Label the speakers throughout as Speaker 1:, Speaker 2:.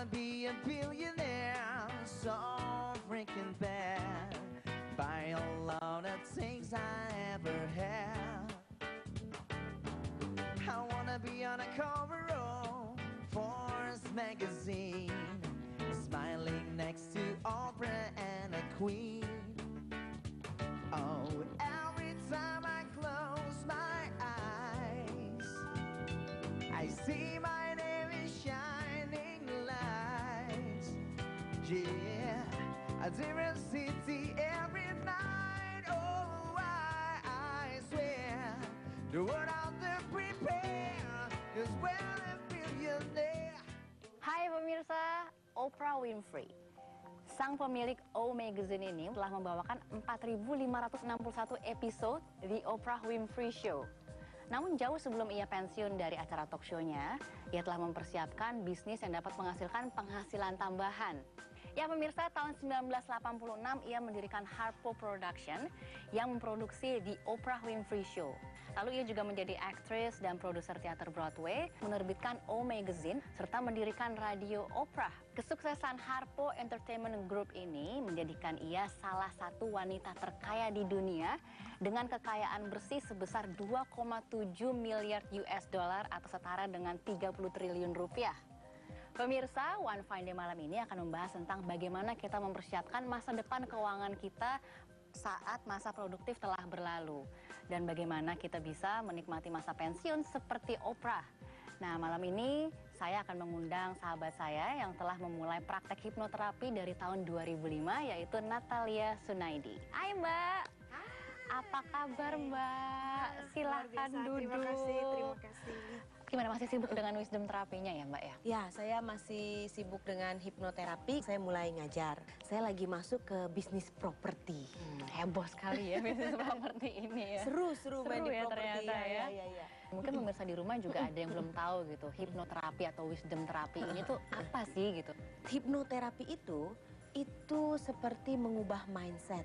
Speaker 1: wanna be a billionaire, so freaking bad. Buy all the things I ever had. I wanna be on a cover of Forbes magazine, smiling next to Oprah and a queen. Oh, every time I close my eyes, I see my name in shining lights. Yeah, a different city every night. Oh, I swear the world out there prepare is well a billionaire.
Speaker 2: Hai pemirsa, Oprah Winfrey. Sang pemilik O Magazine ini telah membawakan 4.561 episode The Oprah Winfrey Show. Namun jauh sebelum ia pensiun dari acara talk show-nya, ia telah mempersiapkan bisnis yang dapat menghasilkan penghasilan tambahan. Ya pemirsa, tahun 1986 ia mendirikan Harpo Production yang memproduksi The Oprah Winfrey Show. Lalu ia juga menjadi aktris dan produser teater Broadway, menerbitkan O Magazine, serta mendirikan Radio Oprah. Kesuksesan Harpo Entertainment Group ini menjadikan ia salah satu wanita terkaya di dunia dengan kekayaan bersih sebesar 2,7 miliar US dollar atau setara dengan 30 triliun rupiah. Pemirsa, One Fine Day malam ini akan membahas tentang bagaimana kita mempersiapkan masa depan keuangan kita saat masa produktif telah berlalu. Dan bagaimana kita bisa menikmati masa pensiun seperti Oprah. Nah, malam ini saya akan mengundang sahabat saya yang telah memulai praktek hipnoterapi dari tahun 2005, yaitu Natalia Sunaidi. Hai Mbak!
Speaker 3: Hai.
Speaker 2: Apa kabar Mbak? Silahkan duduk.
Speaker 3: Terima kasih.
Speaker 2: Gimana, masih sibuk dengan wisdom terapinya ya Mbak ya?
Speaker 3: Ya, saya masih sibuk dengan hipnoterapi. Saya mulai ngajar. Saya lagi masuk ke bisnis properti.
Speaker 2: Heboh sekali ya bisnis properti ini ya.
Speaker 3: Seru main di
Speaker 2: ya
Speaker 3: properti
Speaker 2: ternyata ya.
Speaker 3: Ya.
Speaker 2: Mungkin pemirsa di rumah juga ada yang belum tahu gitu, hipnoterapi atau wisdom terapi ini tuh apa sih gitu?
Speaker 3: Hipnoterapi itu seperti mengubah mindset.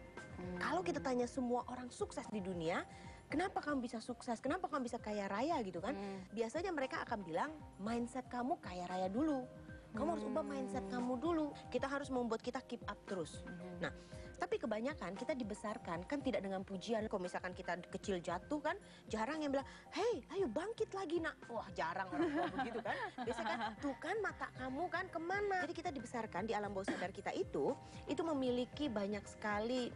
Speaker 3: Kalau kita tanya semua orang sukses di dunia, kenapa kamu bisa sukses? Kenapa kamu bisa kaya raya gitu kan? Biasanya mereka akan bilang, mindset kamu kaya raya dulu. Kamu harus ubah mindset kamu dulu. Kita harus membuat kita keep up terus. Nah, tapi kebanyakan kita dibesarkan kan tidak dengan pujian. Kalau misalkan kita kecil jatuh kan, jarang yang bilang, "Hey, ayo bangkit lagi nak." Wah, jarang orang tua begitu kan. Biasanya kan, "Tuh kan mata kamu kan kemana?" Jadi kita dibesarkan di alam bawah sadar kita itu memiliki banyak sekali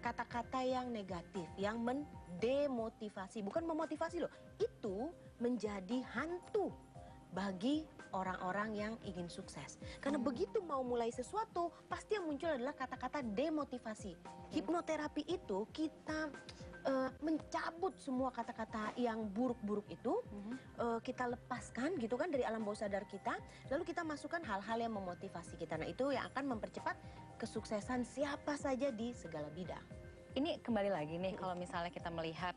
Speaker 3: kata-kata yang negatif, yang mendemotivasi, bukan memotivasi loh. Itu menjadi hantu bagi orang-orang yang ingin sukses. Karena begitu mau mulai sesuatu, pasti yang muncul adalah kata-kata demotivasi. Hipnoterapi itu kita mencabut semua kata-kata yang buruk-buruk itu, kita lepaskan gitu kan dari alam bawah sadar kita, lalu kita masukkan hal-hal yang memotivasi kita. Nah, itu yang akan mempercepat kesuksesan siapa saja di segala bidang.
Speaker 2: Ini kembali lagi nih, kalau misalnya kita melihat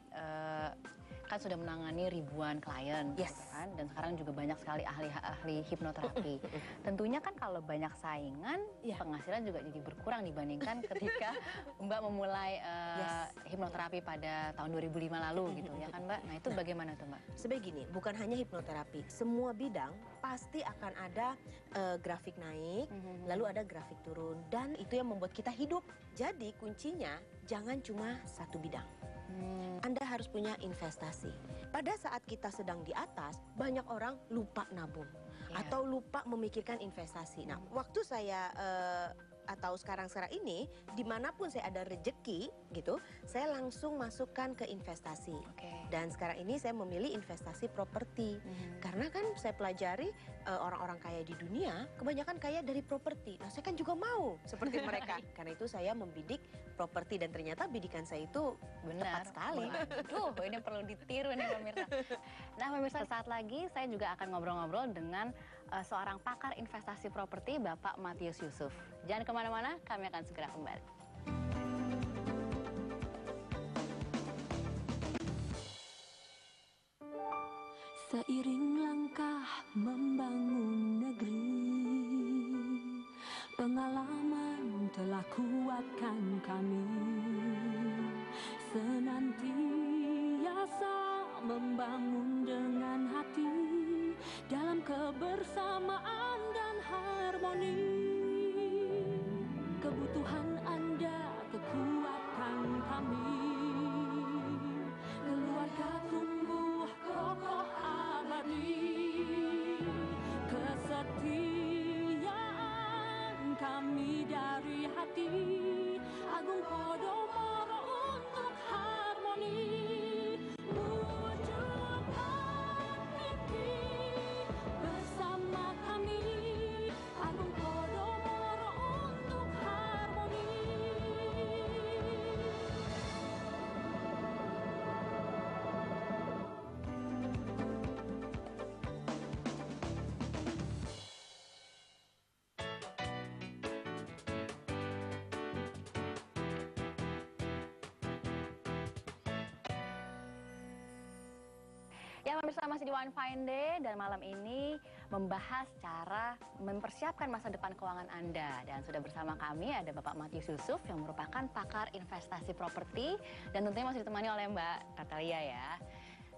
Speaker 2: kan sudah menangani ribuan klien,
Speaker 3: Yes.
Speaker 2: gitu kan? Dan sekarang juga banyak sekali ahli hipnoterapi. Tentunya kan kalau banyak saingan, penghasilan juga jadi berkurang dibandingkan ketika Mbak memulai hipnoterapi pada tahun 2005 lalu gitu ya kan Mbak? Nah itu bagaimana tuh Mbak?
Speaker 3: Sebegini, bukan hanya hipnoterapi, semua bidang pasti akan ada grafik naik, lalu ada grafik turun, dan itu yang membuat kita hidup. Jadi kuncinya jangan cuma satu bidang. Anda harus punya investasi. Pada saat kita sedang di atas, banyak orang lupa nabung atau lupa memikirkan investasi. Nah, waktu saya atau sekarang ini, dimanapun saya ada rejeki gitu, saya langsung masukkan ke investasi. Dan sekarang ini saya memilih investasi properti. Karena kan saya pelajari orang-orang kaya di dunia, kebanyakan kaya dari properti. Nah, saya kan juga mau seperti mereka. Karena itu saya membidik properti dan ternyata bidikan saya itu tepat sekali.
Speaker 2: Waduh, ini perlu ditiru nih pemirsa. Nah pemirsa, saat lagi saya juga akan ngobrol-ngobrol dengan seorang pakar investasi properti, Bapak Matius Yusuf. Jangan kemana-mana, kami akan segera kembali.
Speaker 4: Seiring langkah membangun negeri, pengalaman telah kuatkan kami, senantiasa membangun dengan hati dalam kebersamaan dan harmoni. hati, agung podomoro untuk harmoni. Wujudkan mimpi bersama kami, agung podomoro untuk harmoni.
Speaker 2: Ya, pemirsa, masih di One Fine Day dan malam ini membahas cara mempersiapkan masa depan keuangan Anda. Dan sudah bersama kami ada Bapak Matius Yusuf yang merupakan pakar investasi properti dan tentunya masih ditemani oleh Mbak Natalia ya.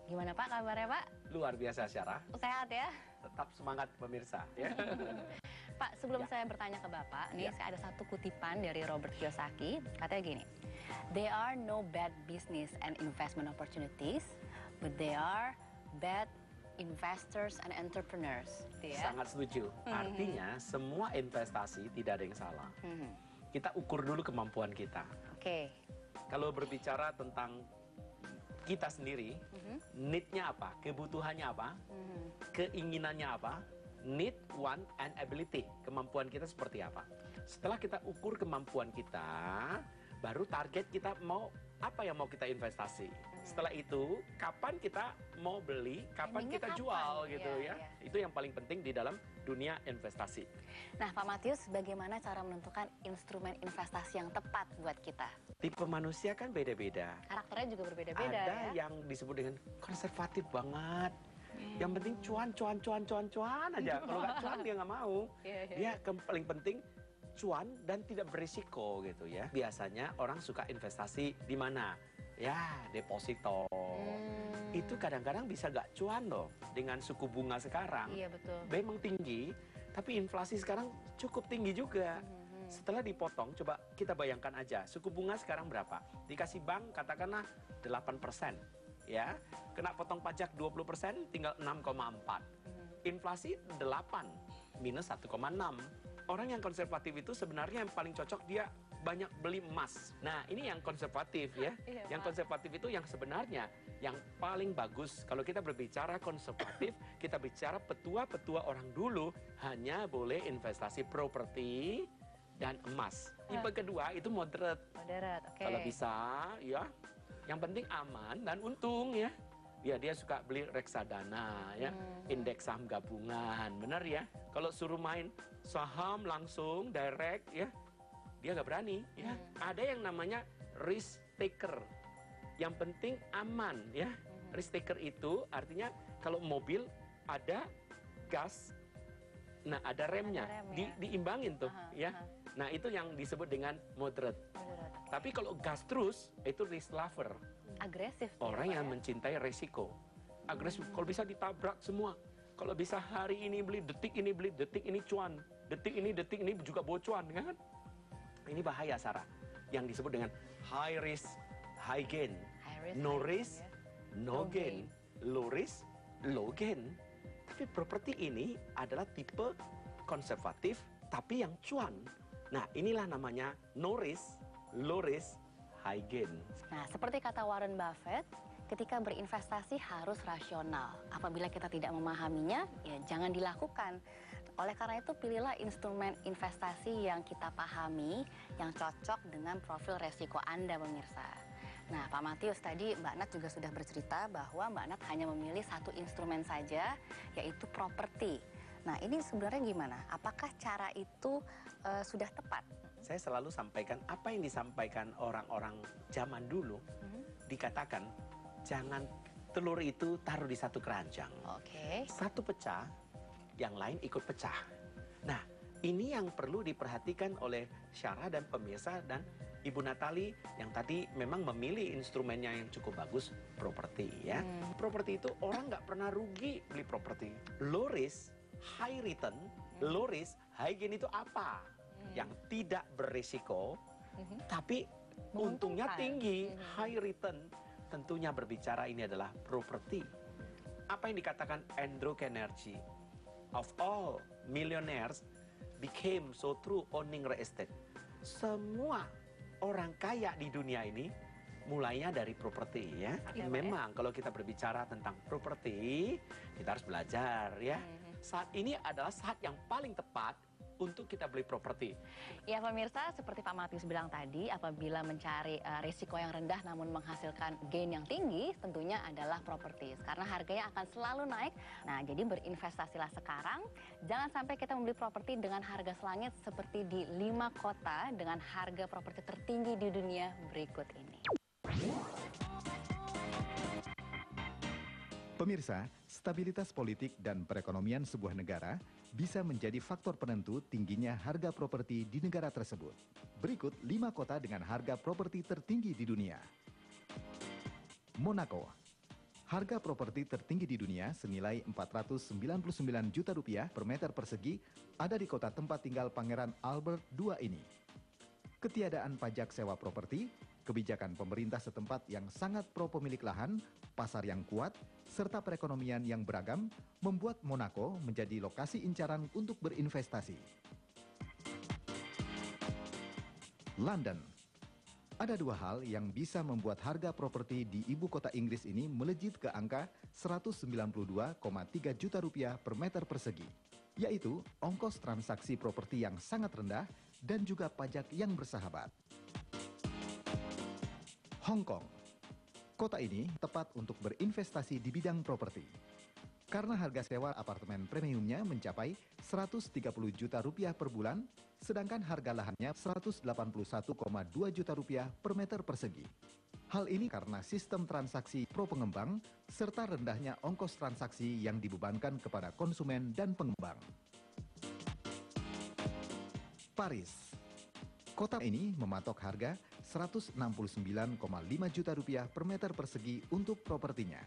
Speaker 2: Gimana Pak kabarnya Pak?
Speaker 5: Luar biasa, Syarah.
Speaker 2: Sehat ya?
Speaker 5: Tetap semangat pemirsa. Ya.
Speaker 2: Pak, sebelum saya bertanya ke Bapak, nih saya ada satu kutipan dari Robert Kiyosaki. Katanya gini, "There are no bad business and investment opportunities, but there are bad investors and entrepreneurs." Gitu ya?
Speaker 5: Sangat setuju. Artinya semua investasi tidak ada yang salah. Kita ukur dulu kemampuan kita.
Speaker 2: Oke.
Speaker 5: Kalau berbicara tentang kita sendiri, need-nya apa? Kebutuhannya apa? Keinginannya apa? Need, want, and ability. Kemampuan kita seperti apa? Setelah kita ukur kemampuan kita, baru target kita mau apa yang mau kita investasi. Setelah itu, kapan kita mau beli, kapan
Speaker 2: Timingnya
Speaker 5: kita
Speaker 2: kapan?
Speaker 5: jual gitu
Speaker 2: Iya,
Speaker 5: ya.
Speaker 2: iya.
Speaker 5: Itu yang paling penting di dalam dunia investasi.
Speaker 2: Nah, Pak Matius, bagaimana cara menentukan instrumen investasi yang tepat buat kita?
Speaker 5: Tipe manusia kan beda-beda.
Speaker 2: Karakternya juga berbeda-beda
Speaker 5: Ada
Speaker 2: ya.
Speaker 5: yang disebut dengan konservatif banget. Yang penting cuan aja. Kalau nggak cuan dia nggak mau.
Speaker 2: Iya, iya.
Speaker 5: Dia paling penting cuan dan tidak berisiko gitu ya. Biasanya orang suka investasi di mana? Ya, deposito. Itu kadang-kadang bisa nggak cuan loh dengan suku bunga sekarang.
Speaker 2: Iya, betul.
Speaker 5: Memang tinggi, tapi inflasi sekarang cukup tinggi juga. Setelah dipotong, coba kita bayangkan aja, suku bunga sekarang berapa? Dikasih bank katakanlah 8%, ya. Kena potong pajak 20%, tinggal 6,4. Inflasi 8, minus 1,6. Orang yang konservatif itu sebenarnya yang paling cocok dia banyak beli emas. Nah, ini yang konservatif ya.
Speaker 2: Iya,
Speaker 5: Yang
Speaker 2: Pak.
Speaker 5: konservatif itu yang sebenarnya yang paling bagus. Kalau kita berbicara konservatif, kita bicara petua-petua orang dulu hanya boleh investasi properti dan emas. Tipe kedua itu moderate.
Speaker 2: Moderat, oke.
Speaker 5: Kalau bisa ya, yang penting aman dan untung ya. Ya, dia suka beli reksadana ya, indeks saham gabungan, benar ya. Kalau suruh main saham langsung direct ya, dia nggak berani ya. Ada yang namanya risk taker. Yang penting aman ya. Risk taker itu artinya kalau mobil ada gas, nah ada remnya,
Speaker 2: Ada rem, ya.
Speaker 5: diimbangin tuh ya. Nah, itu yang disebut dengan moderate.
Speaker 2: Moderat.
Speaker 5: Tapi kalau gas terus itu risk lover.
Speaker 2: Agresif. dia,
Speaker 5: Orang
Speaker 2: Pak,
Speaker 5: yang
Speaker 2: ya?
Speaker 5: mencintai resiko. Agresif, kalau bisa ditabrak semua. Kalau bisa hari ini beli, detik ini beli, detik ini cuan. Detik ini juga bocuan, kan? Ini bahaya, Sarah. Yang disebut dengan high risk, high gain.
Speaker 2: High risk,
Speaker 5: No
Speaker 2: high
Speaker 5: risk,
Speaker 2: gain, ya.
Speaker 5: no gain. Low risk, low gain. Tapi properti ini adalah tipe konservatif, tapi yang cuan. Nah, inilah namanya no risk, low risk, high gain.
Speaker 2: Nah, seperti kata Warren Buffett, ketika berinvestasi harus rasional. Apabila kita tidak memahaminya, ya jangan dilakukan. Oleh karena itu, pilihlah instrumen investasi yang kita pahami, yang cocok dengan profil resiko Anda, pemirsa. Nah, Pak Matius, tadi Mbak Nat juga sudah bercerita bahwa Mbak Nat hanya memilih satu instrumen saja, yaitu properti. Nah, ini sebenarnya gimana? Apakah cara itu sudah tepat?
Speaker 5: Saya selalu sampaikan apa yang disampaikan orang-orang zaman dulu. Dikatakan, jangan telur itu taruh di satu keranjang.
Speaker 2: Oke.
Speaker 5: Satu pecah, yang lain ikut pecah. Nah, ini yang perlu diperhatikan oleh Syarah dan pemirsa dan Ibu Natali yang tadi memang memilih instrumennya yang cukup bagus, properti ya. Properti itu orang nggak pernah rugi beli properti. Low risk, high return, low risk, high gain itu apa? Yang tidak berisiko, tapi untungnya
Speaker 2: Menguntungkan.
Speaker 5: tinggi, high return. Tentunya berbicara ini adalah properti. Apa yang dikatakan Andrew Carnegie? Of all millionaires became so true owning real estate. semua orang kaya di dunia ini mulainya dari properti ya.
Speaker 2: Oke,
Speaker 5: Memang kalau kita berbicara tentang properti, kita harus belajar ya. Saat ini adalah saat yang paling tepat untuk kita beli properti.
Speaker 2: Ya pemirsa, seperti Pak Matius bilang tadi, apabila mencari risiko yang rendah namun menghasilkan gain yang tinggi, tentunya adalah properti. Karena harganya akan selalu naik. Nah, jadi berinvestasilah sekarang. Jangan sampai kita membeli properti dengan harga selangit seperti di 5 kota dengan harga properti tertinggi di dunia berikut ini.
Speaker 6: Pemirsa, stabilitas politik dan perekonomian sebuah negara bisa menjadi faktor penentu tingginya harga properti di negara tersebut. Berikut 5 kota dengan harga properti tertinggi di dunia. Monaco. Harga properti tertinggi di dunia senilai 499 juta rupiah per meter persegi ada di kota tempat tinggal Pangeran Albert II ini. Ketiadaan pajak sewa properti, kebijakan pemerintah setempat yang sangat pro pemilik lahan, pasar yang kuat, serta perekonomian yang beragam membuat Monaco menjadi lokasi incaran untuk berinvestasi. London. Ada 2 hal yang bisa membuat harga properti di ibu kota Inggris ini melejit ke angka 192,3 juta rupiah per meter persegi, yaitu ongkos transaksi properti yang sangat rendah dan juga pajak yang bersahabat. Hong Kong. Kota ini tepat untuk berinvestasi di bidang properti. Karena harga sewa apartemen premiumnya mencapai 130 juta rupiah per bulan, sedangkan harga lahannya 181,2 juta rupiah per meter persegi. Hal ini karena sistem transaksi pro pengembang serta rendahnya ongkos transaksi yang dibebankan kepada konsumen dan pengembang. Paris. Kota ini mematok harga 169,5 juta rupiah per meter persegi untuk propertinya.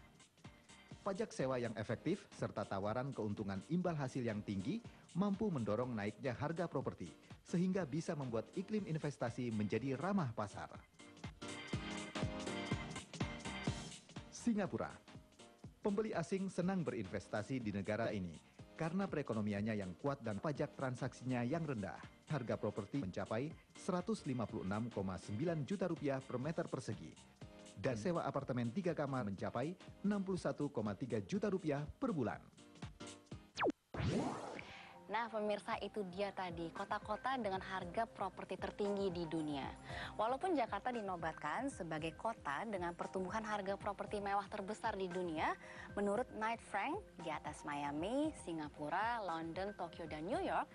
Speaker 6: Pajak sewa yang efektif serta tawaran keuntungan imbal hasil yang tinggi mampu mendorong naiknya harga properti, sehingga bisa membuat iklim investasi menjadi ramah pasar. Singapura. Pembeli asing senang berinvestasi di negara ini karena perekonomiannya yang kuat dan pajak transaksinya yang rendah. Harga properti mencapai 156,9 juta rupiah per meter persegi. Dan sewa apartemen 3 kamar mencapai 61,3 juta rupiah per bulan.
Speaker 2: Nah pemirsa, itu dia tadi kota-kota dengan harga properti tertinggi di dunia. Walaupun Jakarta dinobatkan sebagai kota dengan pertumbuhan harga properti mewah terbesar di dunia, menurut Knight Frank di atas Miami, Singapura, London, Tokyo, dan New York,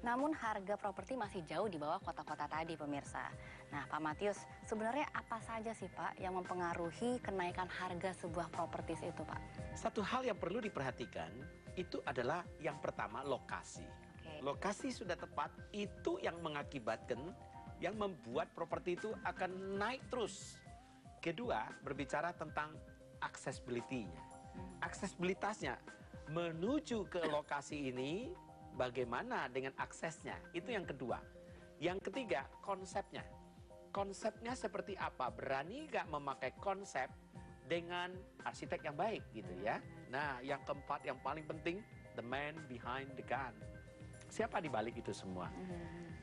Speaker 2: namun harga properti masih jauh di bawah kota-kota tadi pemirsa. Nah Pak Matius, sebenarnya apa saja sih Pak yang mempengaruhi kenaikan harga sebuah propertis itu Pak?
Speaker 5: Satu hal yang perlu diperhatikan itu adalah yang pertama lokasi. Lokasi sudah tepat itu yang mengakibatkan, yang membuat properti itu akan naik terus. Kedua, berbicara tentang accessibility-nya. Aksesibilitasnya menuju ke lokasi ini, bagaimana dengan aksesnya, itu yang kedua. Yang ketiga, konsepnya. Konsepnya seperti apa? Berani nggak memakai konsep dengan arsitek yang baik gitu ya. Nah, yang keempat yang paling penting, the man behind the gun. Siapa di balik itu semua?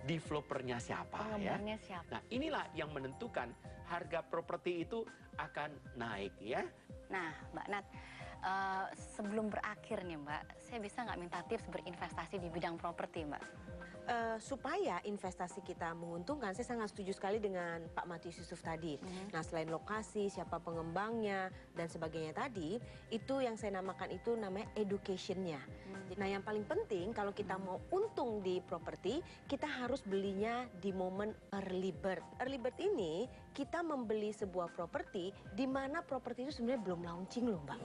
Speaker 5: Developernya siapa ya?
Speaker 2: Pengembangnya siapa?
Speaker 5: Nah, inilah yang menentukan harga properti itu akan naik ya.
Speaker 2: Nah, Mbak Nat, sebelum berakhir nih Mbak, saya bisa nggak minta tips berinvestasi di bidang properti Mbak?
Speaker 3: Supaya investasi kita menguntungkan, saya sangat setuju sekali dengan Pak Matius Yusuf tadi. Nah, selain lokasi, siapa pengembangnya, dan sebagainya tadi, itu yang saya namakan itu namanya education-nya. Nah, yang paling penting kalau kita mau untung di properti, kita harus belinya di momen early bird. Early bird ini, kita membeli sebuah properti di mana properti itu sebenarnya belum launching loh, Mbak.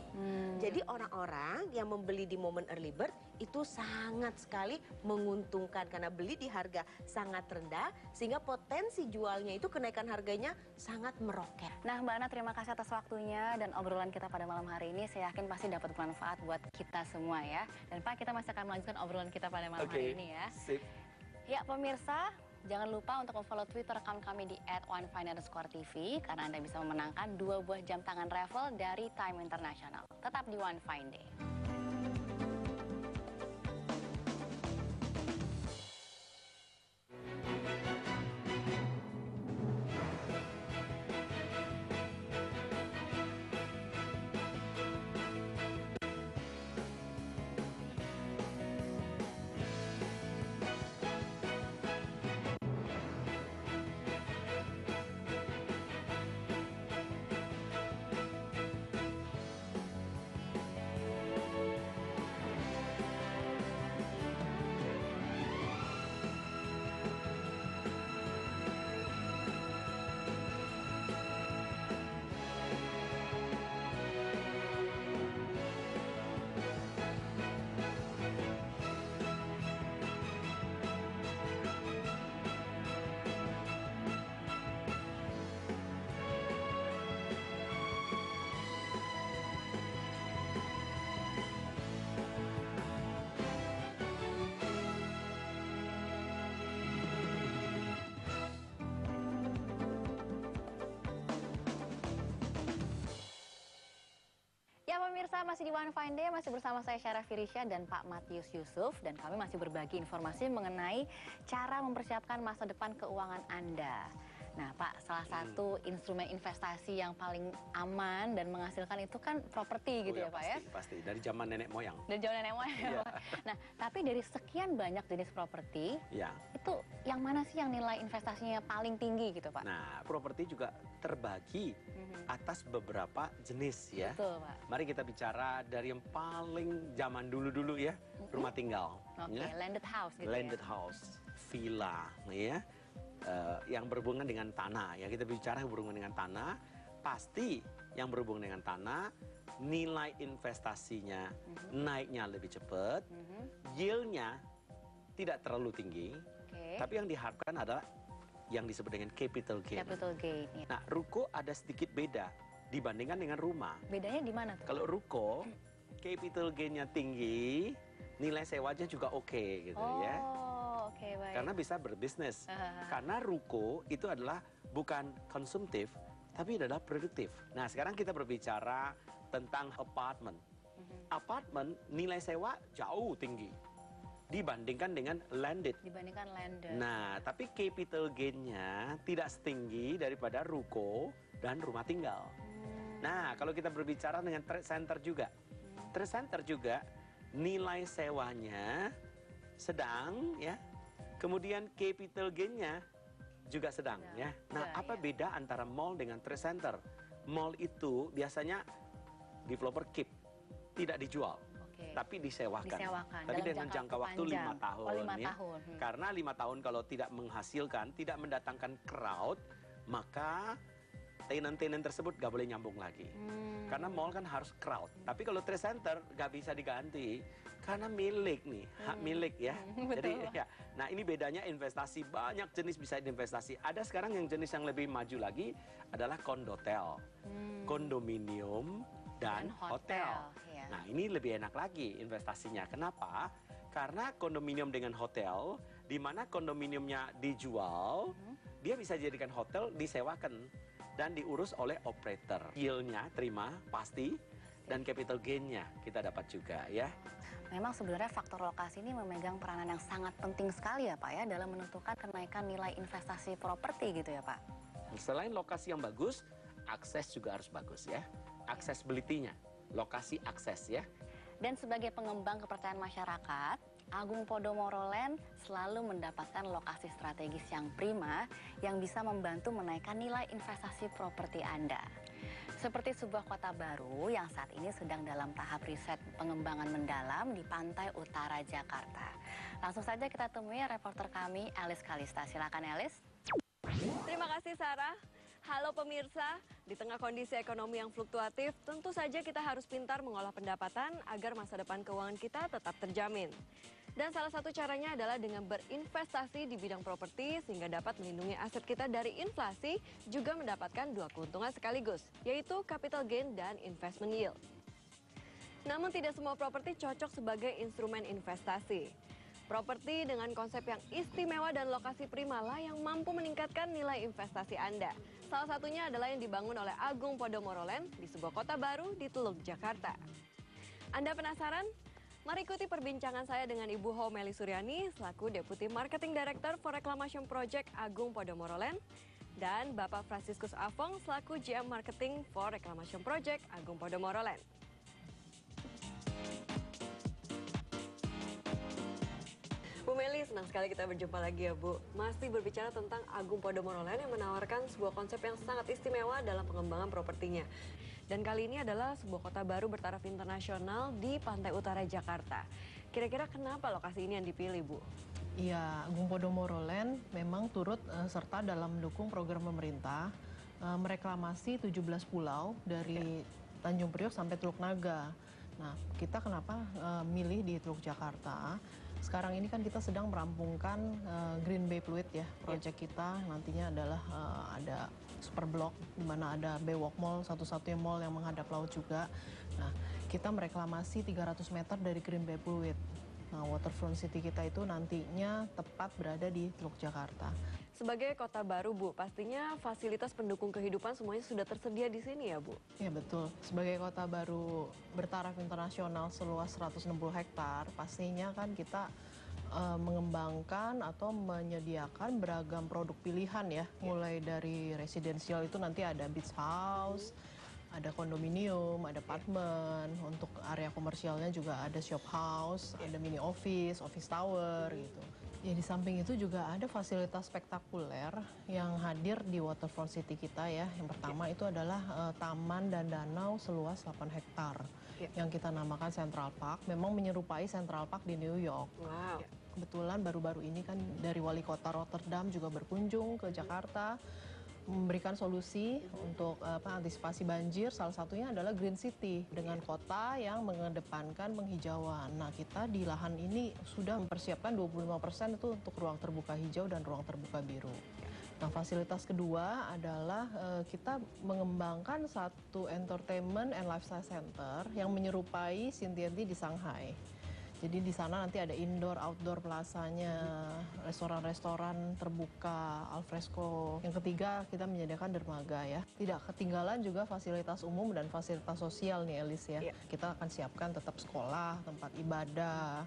Speaker 3: Jadi orang-orang yang membeli di momen early bird itu sangat sekali menguntungkan karena beli di harga sangat rendah sehingga potensi jualnya itu kenaikan harganya sangat meroket.
Speaker 2: Nah Mbak Nat, terima kasih atas waktunya dan obrolan kita pada malam hari ini. Saya yakin pasti dapat bermanfaat buat kita semua ya. Dan Pak, kita masih akan melanjutkan obrolan kita pada malam hari ini ya.
Speaker 5: Sip.
Speaker 2: Ya pemirsa, jangan lupa untuk follow Twitter account kami di @onefine_tv karena Anda bisa memenangkan 2 buah jam tangan raffle dari Time International. Tetap di One Fine Day. pemirsa, masih di One Fine Day, masih bersama saya Syara Firisya dan Pak Matius Yusuf. Dan kami masih berbagi informasi mengenai cara mempersiapkan masa depan keuangan Anda. Nah Pak, salah satu instrumen investasi yang paling aman dan menghasilkan itu kan properti gitu ya Pak ya?
Speaker 5: Pasti, dari zaman nenek moyang.
Speaker 2: Dari zaman nenek moyang ya Pak. Nah, tapi dari sekian banyak jenis properti, itu yang mana sih yang nilai investasinya paling tinggi gitu Pak?
Speaker 5: Nah, properti juga terbagi atas beberapa jenis ya.
Speaker 2: Betul Pak.
Speaker 5: Mari kita bicara dari yang paling zaman dulu-dulu ya, rumah tinggal.
Speaker 2: Oke,
Speaker 5: Ya.
Speaker 2: landed house gitu
Speaker 5: Landed
Speaker 2: ya?
Speaker 5: house, villa ya. Yang berhubungan dengan tanah ya, kita bicara berhubungan dengan tanah, pasti yang berhubungan dengan tanah nilai investasinya naiknya lebih cepat, yieldnya tidak terlalu tinggi, tapi yang diharapkan adalah yang disebut dengan capital gain.
Speaker 2: Capital gain. Ya.
Speaker 5: Nah, ruko ada sedikit beda dibandingkan dengan rumah.
Speaker 2: Bedanya di mana tuh?
Speaker 5: Kalau ruko capital gainnya tinggi, nilai sewanya juga oke gitu ya.
Speaker 2: Oke, baik.
Speaker 5: Karena bisa berbisnis. Karena ruko itu adalah bukan konsumtif, tapi adalah produktif. Nah, sekarang kita berbicara tentang apartemen. Apartemen nilai sewa jauh tinggi dibandingkan dengan landed.
Speaker 2: Dibandingkan landed.
Speaker 5: Nah, tapi capital gain-nya tidak setinggi daripada ruko dan rumah tinggal. Nah, kalau kita berbicara dengan trade center juga. Trade center juga nilai sewanya sedang ya. Kemudian capital gain-nya juga sedang ya. Nah, apa beda antara mall dengan trade center? Mall itu biasanya developer keep, tidak dijual, tapi disewakan. Tapi dengan jangka waktu 5 tahun.
Speaker 2: Oh, 5
Speaker 5: ya.
Speaker 2: tahun.
Speaker 5: Karena 5 tahun kalau tidak menghasilkan, tidak mendatangkan crowd, maka tenant-tenant tersebut gak boleh nyambung lagi. Karena mall kan harus crowd. Tapi kalau trade center gak bisa diganti. Karena milik nih, hak milik ya. Jadi ya, nah ini bedanya investasi, banyak jenis bisa investasi. Ada sekarang yang jenis yang lebih maju lagi adalah kondotel, kondominium dan hotel. Nah ini lebih enak lagi investasinya. Kenapa? Karena kondominium dengan hotel, di mana kondominiumnya dijual, dia bisa dijadikan hotel, disewakan dan diurus oleh operator. Yield-nya terima pasti, dan capital gain-nya kita dapat juga ya.
Speaker 2: Memang sebenarnya faktor lokasi ini memegang peranan yang sangat penting sekali ya Pak ya dalam menentukan kenaikan nilai investasi properti gitu ya Pak.
Speaker 5: Selain lokasi yang bagus, akses juga harus bagus ya. Accessibility-nya, lokasi akses ya.
Speaker 2: Dan sebagai pengembang kepercayaan masyarakat, Agung Podomoro Land selalu mendapatkan lokasi strategis yang prima yang bisa membantu menaikkan nilai investasi properti Anda. Seperti sebuah kota baru yang saat ini sedang dalam tahap riset pengembangan mendalam di pantai utara Jakarta. Langsung saja kita temui reporter kami, Elis Kalista. Silakan Elis.
Speaker 7: Terima kasih Sarah. Halo pemirsa, di tengah kondisi ekonomi yang fluktuatif, tentu saja kita harus pintar mengolah pendapatan agar masa depan keuangan kita tetap terjamin. Dan salah satu caranya adalah dengan berinvestasi di bidang properti sehingga dapat melindungi aset kita dari inflasi, juga mendapatkan dua keuntungan sekaligus, yaitu capital gain dan investment yield. Namun tidak semua properti cocok sebagai instrumen investasi. Properti dengan konsep yang istimewa dan lokasi prima lah yang mampu meningkatkan nilai investasi Anda. Salah satunya adalah yang dibangun oleh Agung Podomoro Land di sebuah kota baru di Teluk, Jakarta. Anda penasaran? Mari ikuti perbincangan saya dengan Ibu Ho Meli Suryani selaku Deputy Marketing Director for Reclamation Project Agung Podomoro Land dan Bapak Franciscus Afong selaku GM Marketing for Reclamation Project Agung Podomoro Land. Bu Meli, senang sekali kita berjumpa lagi ya Bu. Masih berbicara tentang Agung Podomoro Land yang menawarkan sebuah konsep yang sangat istimewa dalam pengembangan propertinya. Dan kali ini adalah sebuah kota baru bertaraf internasional di pantai utara Jakarta. Kira-kira kenapa lokasi ini yang dipilih, Bu?
Speaker 8: Iya, Agung Podomoro Land memang turut serta dalam mendukung program pemerintah mereklamasi 17 pulau dari Tanjung Priok sampai Teluk Naga. Nah, kita kenapa milih di Teluk Jakarta? Sekarang ini kan kita sedang merampungkan Green Bay Fluid ya, proyek kita nantinya adalah ada super blok di mana ada Baywalk Mall, satu-satunya mall yang menghadap laut juga. Nah, kita mereklamasi 300 meter dari Green Bay Fluid. Nah, waterfront city kita itu nantinya tepat berada di Teluk Jakarta.
Speaker 7: Sebagai kota baru, Bu, pastinya fasilitas pendukung kehidupan semuanya sudah tersedia di sini ya, Bu?
Speaker 8: Ya betul, sebagai kota baru bertaraf internasional seluas 160 hektar, pastinya kan kita mengembangkan atau menyediakan beragam produk pilihan ya. Mulai dari residensial itu nanti ada beach house, ada kondominium, ada apartemen, untuk area komersialnya juga ada shop house, ada mini office, office tower gitu. Ya di samping itu juga ada fasilitas spektakuler yang hadir di waterfront city kita ya. Yang pertama itu adalah taman dan danau seluas 8 hektar yang kita namakan Central Park. Memang menyerupai Central Park di New York.
Speaker 7: Wow.
Speaker 8: Kebetulan baru-baru ini kan dari wali kota Rotterdam juga berkunjung ke Jakarta, memberikan solusi untuk antisipasi banjir. Salah satunya adalah Green City dengan kota yang mengedepankan penghijauan. Nah, kita di lahan ini sudah mempersiapkan 25% itu untuk ruang terbuka hijau dan ruang terbuka biru. Nah, fasilitas kedua adalah kita mengembangkan satu entertainment and lifestyle center yang menyerupai Xintiandi di Shanghai. Jadi di sana nanti ada indoor, outdoor plasanya, restoran-restoran terbuka, alfresco. Yang ketiga, kita menyediakan dermaga ya. Tidak ketinggalan juga fasilitas umum dan fasilitas sosial nih Elis ya. Kita akan siapkan tetap sekolah, tempat ibadah,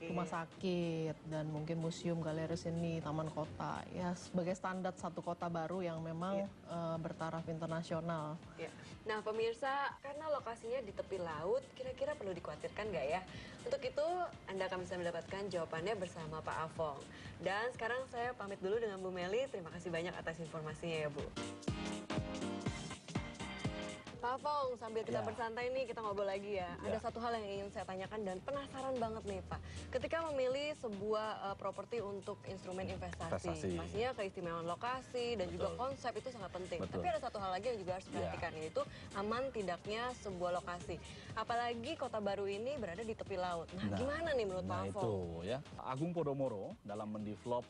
Speaker 8: rumah sakit, dan mungkin museum, galeri seni, taman kota. Ya sebagai standar satu kota baru yang memang bertaraf internasional.
Speaker 7: Nah pemirsa, karena lokasinya di tepi laut, kira-kira perlu dikhawatirkan nggak ya? Untuk itu, Anda akan bisa mendapatkan jawabannya bersama Pak Afong. Dan sekarang saya pamit dulu dengan Bu Meli. Terima kasih banyak atas informasinya ya Bu. Pak Afong, sambil kita bersantai nih, kita ngobrol lagi ya. Ada satu hal yang ingin saya tanyakan dan penasaran banget nih Pak. Ketika memilih sebuah properti untuk instrumen investasi, pastinya keistimewaan lokasi dan juga konsep itu sangat penting. Tapi ada satu hal lagi yang juga harus diperhatikan, yaitu aman tidaknya sebuah lokasi. Apalagi kota baru ini berada di tepi laut. Nah, gimana nih menurut Pak Afong?
Speaker 9: Itu ya, Agung Podomoro dalam mendevelop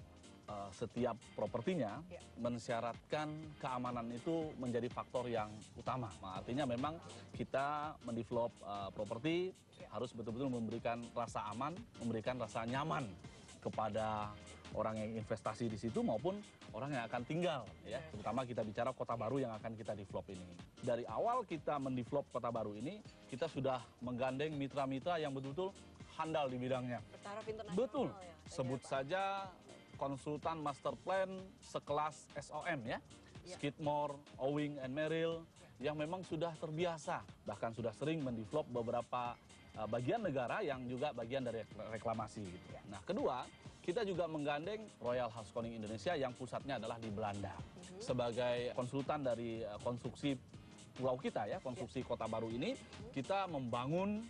Speaker 9: setiap propertinya mensyaratkan keamanan itu menjadi faktor yang utama. Artinya memang kita mendevelop properti harus betul-betul memberikan rasa aman, memberikan rasa nyaman kepada orang yang investasi di situ maupun orang yang akan tinggal ya. Terutama kita bicara kota baru yang akan kita develop ini. Dari awal kita mendevelop kota baru ini, kita sudah menggandeng mitra-mitra yang betul-betul handal di bidangnya.
Speaker 7: Bertaraf internasional.
Speaker 9: Betul.
Speaker 7: Ya,
Speaker 9: Sebut saja konsultan master plan sekelas SOM ya, Skidmore, Owing and Merrill, yang memang sudah terbiasa, bahkan sudah sering mendevelop beberapa bagian negara yang juga bagian dari reklamasi gitu. Nah, kedua, kita juga menggandeng Royal Haskoning Indonesia yang pusatnya adalah di Belanda. Sebagai konsultan dari konstruksi pulau kita ya, konstruksi kota baru ini, kita membangun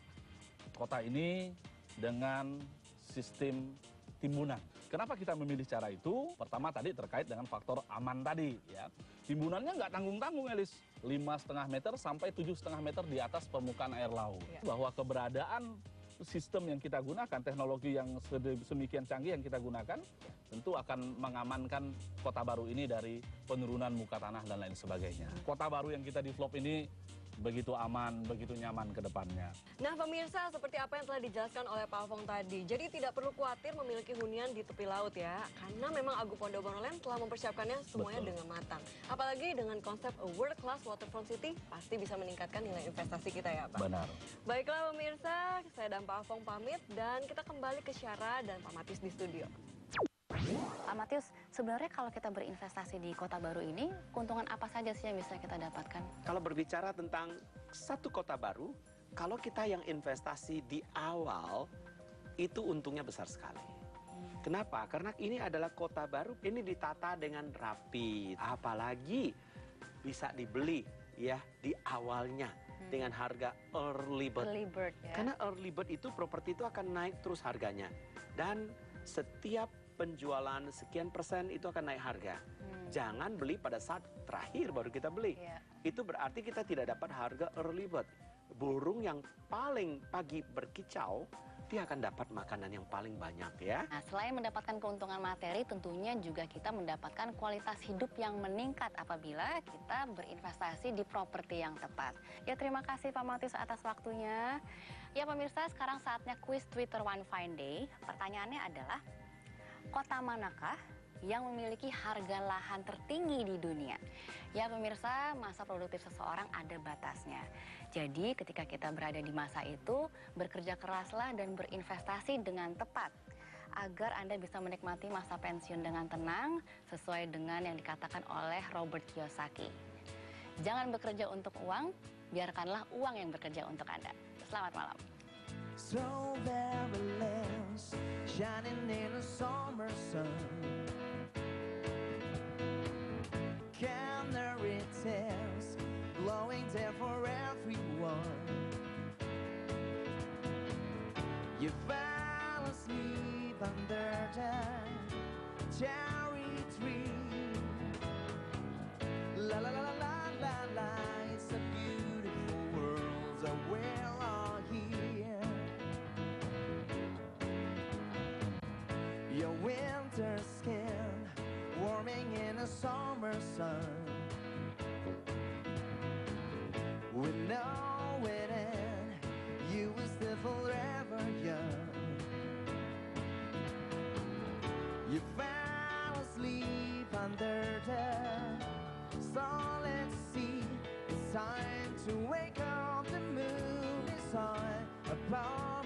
Speaker 9: kota ini dengan sistem timbunan. Kenapa kita memilih cara itu? Pertama tadi terkait dengan faktor aman tadi ya. Timbunannya nggak tanggung-tanggung Elis. 5,5 meter sampai 7,5 meter di atas permukaan air laut. Bahwa keberadaan sistem yang kita gunakan, teknologi yang sedemikian canggih yang kita gunakan, tentu akan mengamankan kota baru ini dari penurunan muka tanah dan lain sebagainya. Kota baru yang kita develop ini begitu aman, begitu nyaman ke depannya.
Speaker 7: Nah pemirsa, seperti apa yang telah dijelaskan oleh Pak Afong tadi. Jadi tidak perlu khawatir memiliki hunian di tepi laut ya. Karena memang Agung Podomoro Land telah mempersiapkannya semuanya dengan matang. Apalagi dengan konsep a world class waterfront city, pasti bisa meningkatkan nilai investasi kita ya Pak.
Speaker 9: Benar.
Speaker 7: Baiklah pemirsa, saya dan Pak Afong pamit dan kita kembali ke Syara dan Pak Matius di studio.
Speaker 2: Pak Matius, sebenarnya kalau kita berinvestasi di kota baru ini, keuntungan apa saja sih yang bisa kita dapatkan?
Speaker 5: Kalau berbicara tentang satu kota baru, kalau kita yang investasi di awal, itu untungnya besar sekali. Kenapa? Karena ini adalah kota baru, ini ditata dengan rapi. Apalagi bisa dibeli ya di awalnya dengan harga early bird.
Speaker 2: Early bird ya.
Speaker 5: Karena early bird itu properti itu akan naik terus harganya. Dan setiap penjualan sekian persen itu akan naik harga. Jangan beli pada saat terakhir baru kita beli. Itu berarti kita tidak dapat harga early bird. Burung yang paling pagi berkicau, dia akan dapat makanan yang paling banyak ya.
Speaker 2: Nah, selain mendapatkan keuntungan materi, tentunya juga kita mendapatkan kualitas hidup yang meningkat apabila kita berinvestasi di properti yang tepat. Ya, terima kasih Pak Matius atas waktunya. Ya pemirsa, sekarang saatnya kuis Twitter One Fine Day. Pertanyaannya adalah, kota manakah yang memiliki harga lahan tertinggi di dunia? Ya pemirsa, masa produktif seseorang ada batasnya. Jadi ketika kita berada di masa itu, bekerja keraslah dan berinvestasi dengan tepat agar Anda bisa menikmati masa pensiun dengan tenang sesuai dengan yang dikatakan oleh Robert Kiyosaki. Jangan bekerja untuk uang, biarkanlah uang yang bekerja untuk Anda. Selamat malam.
Speaker 1: Strawberry lamps shining in a summer sun. Canary tails glowing there for everyone. You fell asleep under the cherry tree. La la la la la la la. It's a beautiful world. So we're all here. Your winter skin warming in a summer sun. We know it and you were still forever young. You fell asleep under the solid sea. It's time to wake up, the moon is on above.